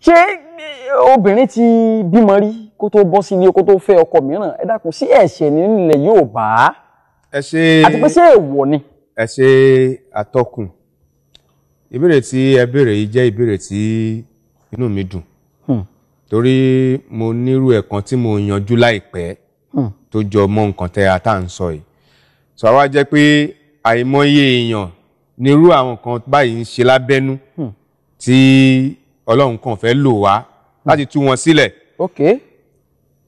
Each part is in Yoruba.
ṣé obìnrin ti bímọ rí kó tó bọ́ sílé kó tó fẹ́ ọkọ mìíràn ẹ dákun sí ẹ̀ṣẹ̀ nílẹ̀ Yorùbá ẹ ṣe àti pé ṣé èèwọ̀ ni. ẹ ṣe atọ́kùn ìbéèrè tí ẹ béèrè yìí jẹ́ ìbéèrè tí inú mi dùn torí mo nírú ẹ̀kan tí mo yanjú láìpẹ́ tó jọ mọ́ nǹkan tẹ́ ata ń sọ yìí sọ wá jẹ́ pé àìmọye èèyàn nírú àwọn kan báyìí ń ṣe lábẹ́nú tí Ọlọ́run kan fẹ́ lò wá láti tú wọn sílẹ̀. Okay.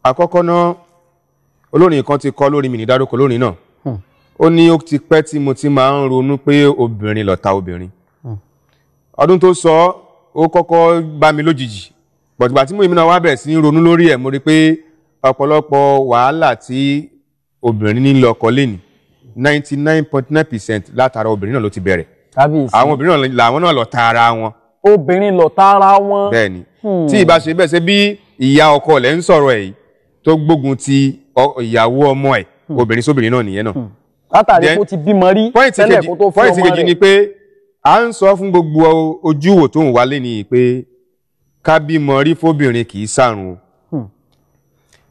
Àkọ́kọ́ náà olórin kan ti kọ lórí mi ní dárúkọ lórin náà ó ní ó ti pẹ́ tí mo ti máa ń ronú pé obìnrin lọ̀tá obìnrin ọdún tó sọ ó kọ́kọ́ bá mi lójijì bọ̀dùgbà tí mo ìmúná wá bẹ̀rẹ̀ sí ní ronú lórí ẹ̀ mo rí pé ọ̀pọ̀lọpọ̀ wàhálà tí obìnrin ní lọ́kọ lẹ́ni 99.9% látara obìnrin náà ló ti bẹ̀rẹ̀ àwọn obìnrin náà làwọn náà lọ̀tá ara wọn. Obìnrin lọ̀tá ara wọn. Bẹ́ẹ̀ni tí ìbá ṣe bẹ́ẹ̀ ṣe bí ìyá ọkọ lẹ́ ń sọ̀rọ̀ ẹ̀ tó gbógun ti ìyàwó ọmọ ẹ̀ obìnrin sóbìnrin náà nìyẹn náà. Látàrí kó ti bímọ rí tẹ́lẹ̀ kó tó fẹ́ ọmọ rẹ̀. Pọ́ìntì kejì ni pé à ń sọ fún gbogbo ojúwò tó ń wálé ni pé ká bímọ rí fóbìnrin kì í ṣàrùn o.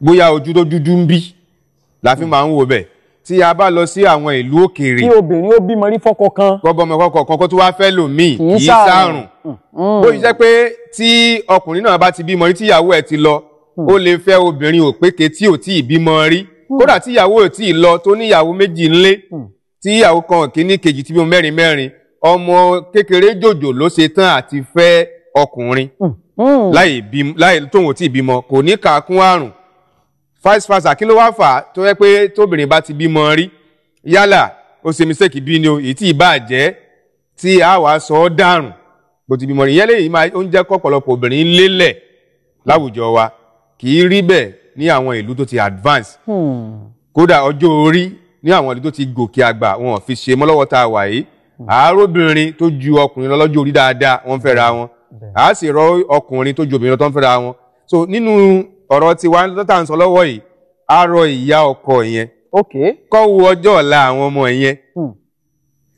Bóyá ojú tó dúdú ń bí la fi máa ń wo bẹ́ẹ̀ tí a bá lọ sí àwọn ìlú òkèèrè. Kí obìnrin ó bímọ rí fọ́kọ kan. Gbọ́bọmọ kọ́kọ́ kan kó tó wá fẹ́ lòmíì kì í ṣàrùn. Bó ṣe jẹ́ pé tí ọkùnrin náà bá ti bímọ rí tíyàwó ẹ̀ ti lọ ó lè fẹ́ obìnrin òpéke tí ò tí ì bímọ rí kódà tíyàwó ò tí ì lọ tó níyàwó méjì ńlé tíyàwó kan kìíní kejì tí bímọ mẹ́rin mẹ́rin ọmọ kékeré jòjò ló ṣe tán àti fẹ́ ọkùnrin láì tóun ò tí ì bímọ kò ní kà á kún àrùn vice versa kí ló wá fà á tó yẹ pé tóbìnrin bá ti bímọ rí yálà ó ṣe mistake bí ni o èyí tí ì bá jẹ́ tí a wàá sọ ọ́ dàrùn bó ti bímọ rí yẹn lèyí máa ń jẹ́ kọ́pọ̀lọpọ̀ obìnrin lélẹ̀ láwùjọ wa kì í rí bẹ́ẹ̀ ní àwọn ìlú tó ti advance kódà ọjọ́ orí ní àwọn ìlú tó ti gòkè àgbà wọn ò fi ṣe mọ́ lọ́wọ́ tá a wà yìí àárọ̀bìnrin tó ju ọkùnrin lọ lọ́jọ́ orí dáadáa wọ́n fẹ́ra wọn àá sì rọ ọkùnrin tó ju obìnrin lọ tó ń fẹ́ra wọn so nínú ọ̀rọ̀ tí wàá lọ́tà ń sọ lọ́wọ́ yìí á rọ ìyá ọkọ yẹn kó wo ọjọ́ ọ̀la àwọn ọmọ yẹn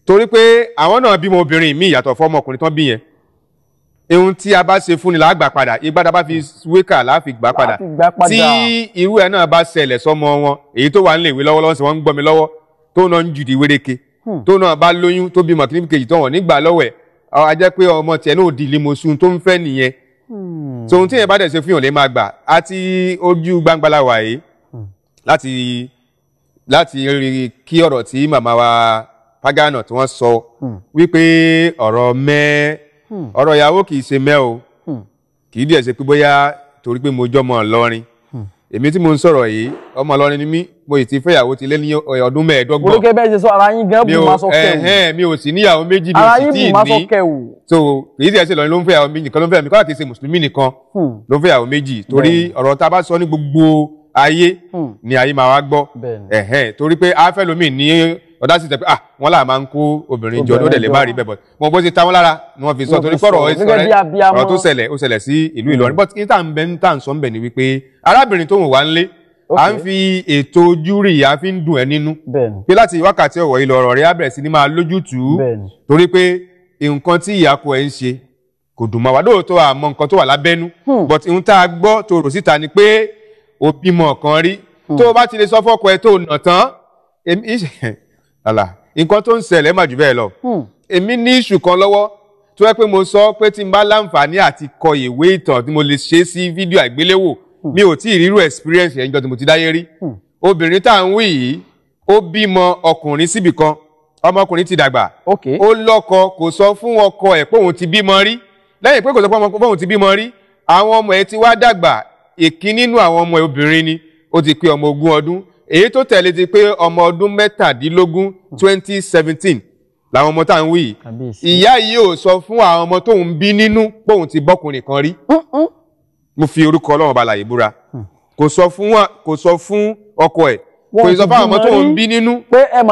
torí pé àwọn náà bímọ obìnrin míì yàtọ̀ fún ọmọkùnrin tán bí yẹn ohun tí a bá ṣe fún ni là á gbà padà ìgbà tá a bá fi wékà là á fi gbà padà tí irú ẹ̀ náà bá ṣẹlẹ̀ sọ́mọ wọn èyí tó wà nílé ìwé lọ́wọ́lọ́wọ́ sí wọ́n ń gbọ́ mi lọ́wọ́ tó náà ń jùdí wéréke tó náà bá lóyún tó bímọ kìíní kejì tó wọ́n nígbà lọ́wọ́ ẹ̀ a jẹ́ pé ọmọ tiẹ̀ náà di limosun tó ń fẹ́ nìyẹn so ohun tí yẹn bá dẹ̀ ṣe fún yàn lè máa gbà àti ojú gbangbala wà yìí láti rí kí ọ̀rọ̀ tí màmá wa Pagana tí wọ́n sọ wípé ọ̀rọ̀ ọ̀rọ̀ ìyàwó kìí ṣe mẹ́ o kìí díẹ̀ ṣe pé bóyá torí pé mo jọmọ Ìlọrin èmi tí mo ń sọ̀rọ̀ yìí ọmọ Ìlọrin ni mí mo sì ti fẹ́yàwó ti lé ní ọdún mẹ́ẹ̀ẹ́dọ́gbọ̀n. olùkẹ́ bẹ́ẹ̀ ṣe sọ ara yín gan bù máa sọ kẹ́wù. mi ò sì níyàwó méjì mi ò sì tí ì ní so kìí díẹ̀ ṣe Ìlọrin ló ń fẹ́yàwó méjì nìkan ló ń fẹ́yàwó mi kọ́lá kìí ṣe mùsùlùmí nìkan ló ń fẹ́yàwó méjì torí ọ̀rọ̀ tá a bá sọ ní gbogbo ayé ni ayé máa wá gbọ́ torí pé a fẹ́ lómi ní ọ̀dá sì tẹ̀ pé wọ́n là máa ń kó obìnrin jọ ló dẹ̀ lè má rí bẹ́ẹ̀ bọ̀ mo bó ti ta wọ́n lára ni wọ́n fi sọ torí pọ̀rọ̀ ọ̀rọ̀ tó ṣẹlẹ̀ sí ìlú Ìlọrin but kí tá à ń sọ ń bẹ̀ ni wípé arábìnrin tó ń wà ń lé à ń fi ètò ojúrì à fi ń dùn ẹ́ nínú pé láti wákàtí ọ̀wọ̀ ilẹ̀ ọ̀rọ̀ rẹ̀ á bẹ̀rẹ̀ sí ní máa lójútùú torí pé nǹkan tí ìyàkọ ẹ̀ ń ṣe kò dùn mọ́ wa lóòótọ́ àmọ́ nǹkan tó wà lábẹ́nú but ohun tá a gbọ́ tó rò síta ni pé o bímọ kan rí tó o bá ti lè sọ fọ́kọ ẹ tó nà tán nǹkan tó ń ṣẹlẹ̀ má jù bẹ́ẹ̀ lọ èmi ní ìṣù kan lọ́wọ́ tó yẹ pé mo sọ pé tí n bá láǹfààní àti kọ ìwé ìtàn tí mo lè ṣe sí fídíò àgbéléwò mi ò tí ì rírú experience yẹn jọ tí mo ti dáyé rí obìnrin tá à ń wí yìí ó bímọ ọkùnrin síbì kan ọmọkùnrin ti dàgbà ó lọ́kọ kò sọ fún ọkọ ẹ̀ pé òun ti bímọ rí lẹ́yìn pé kò sọ pé òun ti bímọ rí àwọn ọmọ ẹ̀ ti wá dàgbà èkí nínú àwọn ọmọ ẹ̀ obìnrin ni ó ti pé ọmọ 20 ọdún èyí tó tẹ̀lé ti pé ọmọ ọdún 17 2017 làwọn ọmọ tá à ń wí ìyá yìí ò sọ fún àwọn ọmọ tóun bí nínú pé òun ti bọ́kùnrin kan rí mo fi orúkọ Ọlọ́run bá láyé búra kò sọ fún ọkọ ẹ̀ kò sọ fún àwọn ọmọ tóun bí nínú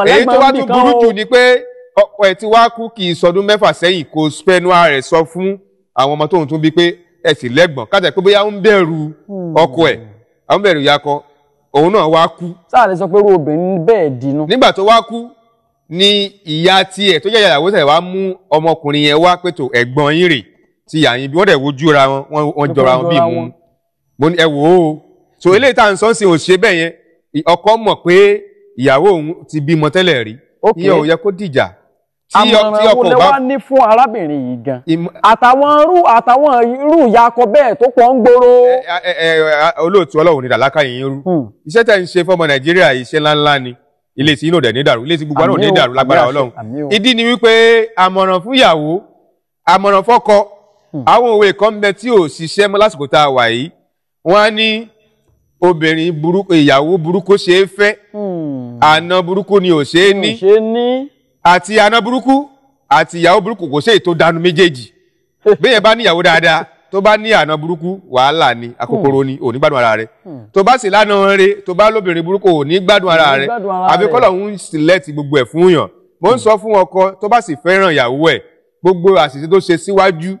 èyí tó wá tún burú jù ni pé ọkọ ẹ̀ ti wá kú kì í sọdún 6 sẹ́yìn kò spẹ́nu ara rẹ̀ sọ fún àwọn ọmọ tóun tún bí pé ẹ sì lẹ́gbọ̀n kájà pé bóyá ń bẹ̀rù ọkọ ẹ̀ àwọn bẹ̀rù yakọ òun náà wá kú. sáà lè sọ pé irú obìnrin bẹ́ẹ̀ dínú. nígbà tó wá kú ni ìyá tiẹ̀ tó jẹ́ ìyàwó tẹ̀ wá mú ọmọkùnrin yẹn wá pé tó ẹ̀gbọ́n yín rè ti yàyín bí wọ́n dẹ̀ wojú ra wọn wọ́n jọra wọn bí mu mo ní ẹ wò ó so eléyìí tá à ń sọ sí ò ṣe bẹ́ẹ̀ yẹn ọkọ mọ̀ pé ìyàwó òun ti bímọ tẹ́lẹ̀ rí ìyẹn ò yẹ kó dìjà. àmọ̀ràn wo lẹ wá ní fún arábìnrin yìí gan àtàwọn irú ìyá akọ bẹ́ẹ̀ tó pọ̀ ń gbòòrò. olóòtú Ọlọ́run ní dàlákà yìí rú iṣẹ́ tẹ̀ ń ṣe fọ́mọ Nàìjíríà iṣẹ́ ńláńlá ni ilé tí inú dẹ̀ ní dàrú ilé tí gbogbo àrùn ní dàrú lágbára Ọlọ́run ìdí ni wípé àmọ̀ràn fún ìyàwó àmọ̀ràn fọ́kọ àwọn òwe kan bẹ tí ò ṣiṣẹ́ mọ́ lásìkò tá a wà yìí wọ́n á ní obìnrin burúkú ìyàwó burúkú ṣe é fẹ́ àna burúkú ni ò ṣe é ní àti àna burúkú àti ìyàwó burúkú kò ṣe ètò dànù méjèèjì bẹ́ẹ̀ bá ní ìyàwó dáadáa tó bá ní àna burúkú wàhálà ni akókòrò ni ò ní gbádùn ara rẹ̀ tó bá sì lánàá rẹ̀ tó bá lóbìnrin burúkú ò ní gbádùn ara rẹ̀ àbí kọ́lọ̀ ń sílẹ̀tì gbogbo ẹ̀ fún yàn mo ń sọ fún ọkọ tó bá sì fẹ́ràn ìyàwó ẹ̀ gbogbo àṣìṣe tó ṣe síwájú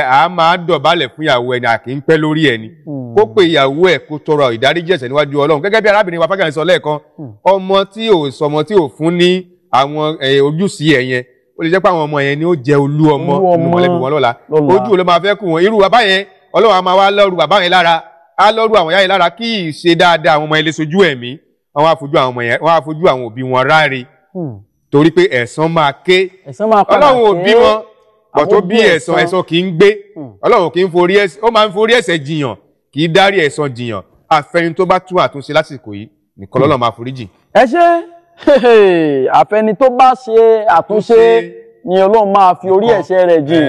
a máa dọ̀bálẹ̀ fún ìyàwó ẹni àkì ń pẹ́ lórí ẹni kó pe ìyàwó ẹ̀ kó tọrọ ìdáríjì ẹ̀ṣẹ̀ níwájú Ọlọ́run gẹ́gẹ́ bí arábìnrin wa Fákànní sọ lẹ́ẹ̀kan ọmọ tí ò fún ní àwọn ojúṣe ẹ̀ yẹn ó lè jẹ́ pé àwọn ọmọ yẹn ni ó jẹ́ olú ọmọ nínú mọ̀lẹ́bí wọn lọ́la ojú ló máa fẹ́ kù wọn irú bàbá yẹn Ọlọ́run á máa wá lọ́rù bàbá yẹn lára á lọ́rù àwọn ìyá yẹn lára kí ìṣe dáadáa àwọn ọmọ yẹn lè sojú ẹ̀mí wọ́n á fojú àwọn ọmọ yẹn wọ́n á fojú àwọn òbí wọn ráre torí pé ẹ̀san máa ké Ọlọ́run ò bímọ bọ̀ tó bí ẹ̀san kì í gbé Ọlọ́run kì í forí ẹ̀ṣẹ̀ ó máa ń forí ẹ̀ṣẹ̀ jiyàn kì í dárí ẹ̀san jiyàn àfẹni tó bá tún àtúnṣe lásìkò yìí nìkan l'Ọlọ́run máa forí jìn. ẹ ṣe àfẹni tó bá ṣe àtúnṣe ni Ọlọ́run máa fi orí ẹ̀ṣẹ̀ rẹ̀ jìn.